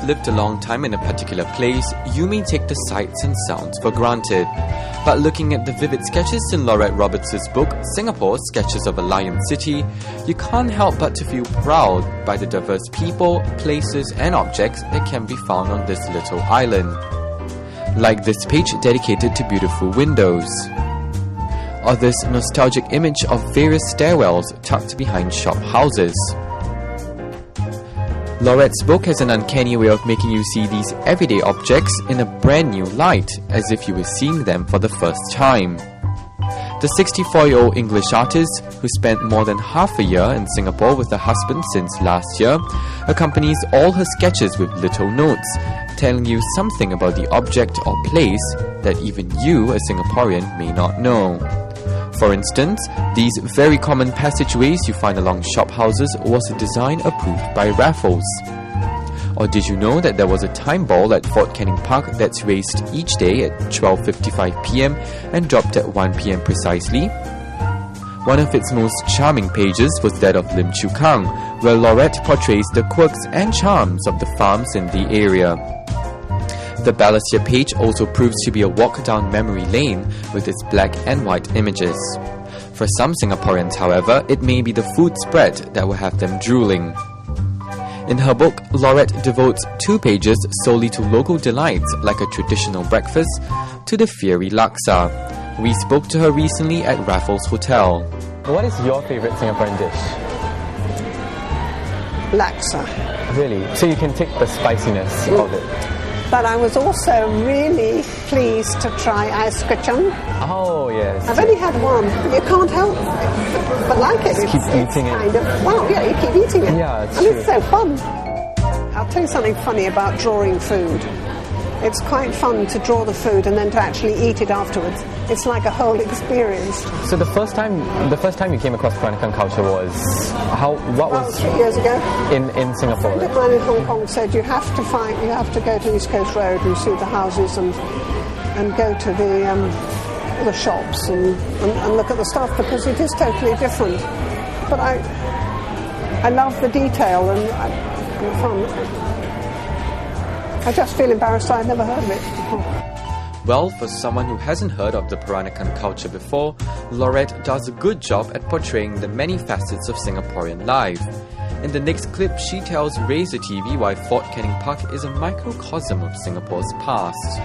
you've lived a long time in a particular place, you may take the sights and sounds for granted. But looking at the vivid sketches in Lorette Roberts' book, Singapore, Sketches of a Lion City, you can't help but to feel proud by the diverse people, places and objects that can be found on this little island. Like this page dedicated to beautiful windows, or this nostalgic image of various stairwells tucked behind shop houses. Lorette's book has an uncanny way of making you see these everyday objects in a brand new light, as if you were seeing them for the first time. The 64-year-old English artist, who spent more than half a year in Singapore with her husband since last year, accompanies all her sketches with little notes, telling you something about the object or place that even you, a Singaporean, may not know. For instance, these very common passageways you find along shophouses was a design approved by Raffles. Or did you know that there was a time ball at Fort Canning Park that's raced each day at 12:55 PM and dropped at 1 PM precisely? One of its most charming pages was that of Lim Chu Kang, where Lorette portrays the quirks and charms of the farms in the area. The Balestier page also proves to be a walk down memory lane with its black and white images. For some Singaporeans, however, it may be the food spread that will have them drooling. In her book, Lorette devotes 2 pages solely to local delights like a traditional breakfast to the fiery laksa. We spoke to her recently at Raffles Hotel. What is your favourite Singaporean dish? Laksa. Really? So you can take the spiciness of it? But I was also really pleased to try ice kacang. Oh, yes. I've only had one. You can't help but like it. Just keep eating it. Kind of, well, yeah, you keep eating it. Yeah, it's and true. It's so fun. I'll tell you something funny about drawing food. It's quite fun to draw the food and then to actually eat it afterwards. It's like a whole experience. So the first time you came across Peranakan culture was what was 3 years ago in Singapore? A friend of mine in Hong Kong said you have to go to East Coast Road and see the houses and go to the shops and look at the stuff, because it is totally different. But I love the detail and fun. I just feel embarrassed I'd never heard of it before. Well, for someone who hasn't heard of the Peranakan culture before, Lorette does a good job at portraying the many facets of Singaporean life. In the next clip, she tells RazorTV why Fort Canning Park is a microcosm of Singapore's past.